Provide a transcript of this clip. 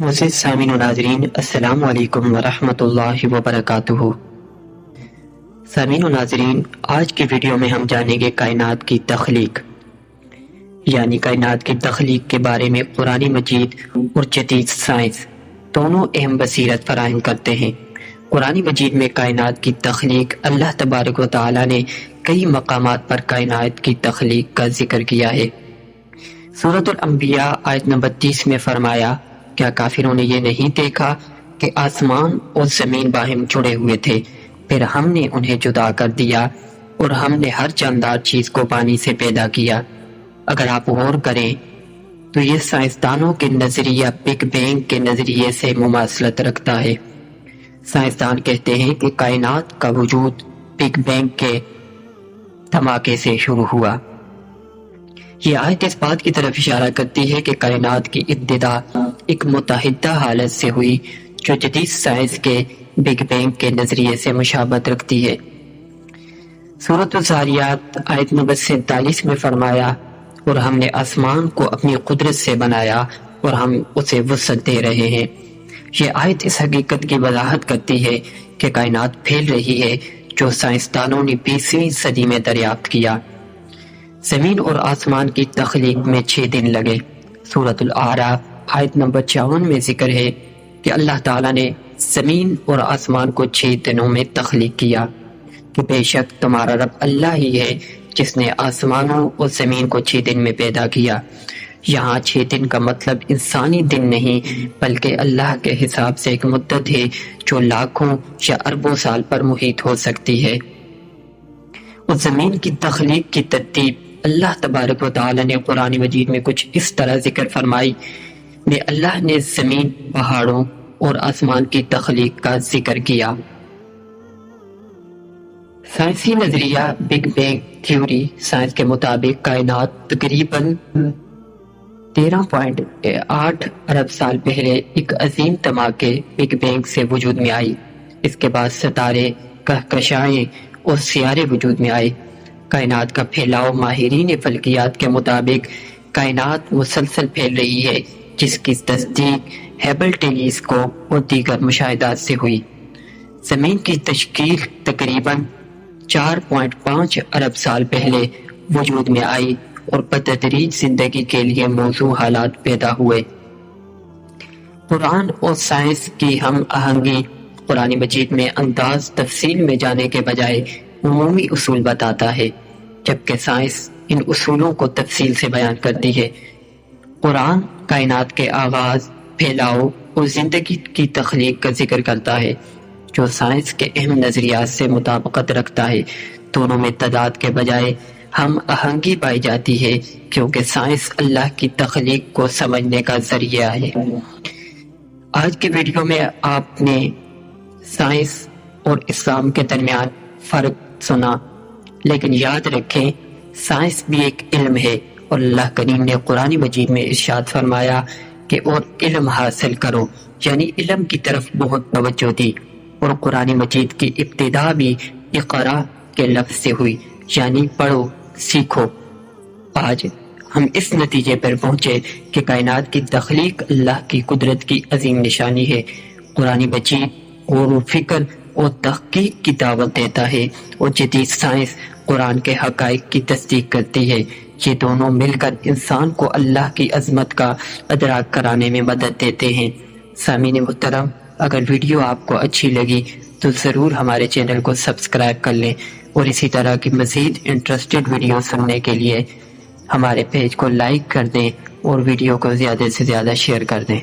معزز سامعین و ناظرین، السلام علیکم ورحمۃ اللہ وبرکاتہ۔ سامعین و ناظرین، آج کی ویڈیو میں ہم جانیں گے کائنات کی تخلیق، یعنی کائنات کی تخلیق کے بارے میں قرآن مجید اور جدید سائنس دونوں اہم بصیرت فراہم کرتے ہیں۔ قرآن مجید میں کائنات کی تخلیق، اللہ تبارک و تعالی نے کئی مقامات پر کائنات کی تخلیق کا ذکر کیا ہے۔ سورۃ الانبیاء آیت نمبر 30 میں فرمایا، کیا کافروں نے یہ نہیں دیکھا کہ آسمان اور زمین باہم جڑے ہوئے تھے، پھر ہم نے انہیں جدا کر دیا اور ہم نے ہر جاندار چیز کو پانی سے پیدا کیا۔ اگر آپ غور کریں تو یہ سائنسدانوں کے نظریہ بگ بینگ کے نظریے سے مماثلت رکھتا ہے۔ سائنسدان کہتے ہیں کہ کائنات کا وجود بگ بینگ کے دھماکے سے شروع ہوا۔ یہ آیت اس بات کی طرف اشارہ کرتی ہے کہ کائنات کی ابتدا ایک متحدہ حالت سے ہوئی جو جدید سائنس کے بگ بینگ کے نظریے سے مشابہت رکھتی ہے۔ سورۃ الذاریات آیت نمبر 47 میں فرمایا، اور ہم نے آسمان کو اپنی قدرت سے بنایا اور ہم اسے وسعت دے رہے ہیں۔ یہ آیت اس حقیقت کی وضاحت کرتی ہے کہ کائنات پھیل رہی ہے جو سائنسدانوں نے 20ویں صدی میں دریافت کیا۔ زمین اور آسمان کی تخلیق میں 6 دن لگے۔ سورۃ الاعراف آیت نمبر 54 میں ذکر ہے کہ اللہ تعالیٰ نے زمین اور آسمان کو 6 دنوں میں تخلیق کیا، کہ بے شک تمہارا رب اللہ ہی ہے جس نے آسمانوں اور زمین کو 6 دن میں پیدا کیا۔ یہاں 6 دن کا مطلب انسانی دن نہیں بلکہ اللہ کے حساب سے ایک مدت ہے جو لاکھوں یا اربوں سال پر محیط ہو سکتی ہے۔ اور زمین کی تخلیق کی ترتیب اللہ تبارک و تعالی نے قرآن مجید میں کچھ اس طرح ذکر فرمائی میں اللہ نے زمین، پہاڑوں اور آسمان کی تخلیق کا ذکر کیا۔ سائنسی نظریہ بگ بینگ تھیوری سائنس کے مطابق کائنات تقریباً 13.8 ارب سال پہلے ایک عظیم دھماکے بگ بینگ سے وجود میں آئی۔ اس کے بعد ستارے، کہکشائیں اور سیارے وجود میں آئے۔ کائنات کا پھیلاؤ ماہرین فلکیات کے مطابق کائنات مسلسل پھیل رہی ہے، جس کی تصدیق ہیبل ٹیلی اسکوپ اور دیگر مشاہدات سے ہوئی۔ زمین کی تشکیل تقریباً 4.5 ارب سال پہلے وجود میں آئی اور بتدریج زندگی کے لیے موزوں حالات پیدا ہوئے۔ قرآن اور سائنس کی ہم آہنگی قرآن مجید میں انداز تفصیل میں جانے کے بجائے عمومی اصول بتاتا ہے، جبکہ سائنس ان اصولوں کو تفصیل سے بیان کرتی ہے۔ قرآن کائنات کے آغاز، پھیلاؤ اور زندگی کی تخلیق کا ذکر کرتا ہے، جو سائنس کے اہم نظریات سے مطابقت رکھتا ہے۔ دونوں میں تضاد کے بجائے ہم آہنگی پائی جاتی ہے، کیونکہ سائنس اللہ کی تخلیق کو سمجھنے کا ذریعہ ہے۔ آج کے ویڈیو میں آپ نے سائنس اور اسلام کے درمیان فرق سنا، لیکن یاد رکھیں سائنس بھی ایک علم ہے، اور اللہ کریم نے قرآن مجید میں ارشاد فرمایا کہ اور علم حاصل کرو، یعنی علم کی طرف بہت توجہ دی۔ اور قرآن مجید کی ابتدا بھی اقرا کے لفظ سے ہوئی، یعنی پڑھو، سیکھو۔ آج ہم اس نتیجے پر پہنچے کہ کائنات کی تخلیق اللہ کی قدرت کی عظیم نشانی ہے۔ قرآن مجید غور و فکر اور تحقیق کی دعوت دیتا ہے، اور جدید سائنس قرآن کے حقائق کی تصدیق کرتی ہے۔ یہ دونوں مل کر انسان کو اللہ کی عظمت کا ادراک کرانے میں مدد دیتے ہیں۔ سامعین محترم، اگر ویڈیو آپ کو اچھی لگی تو ضرور ہمارے چینل کو سبسکرائب کر لیں، اور اسی طرح کی مزید انٹرسٹڈ ویڈیو سننے کے لیے ہمارے پیج کو لائک کر دیں اور ویڈیو کو زیادہ سے زیادہ شیئر کر دیں۔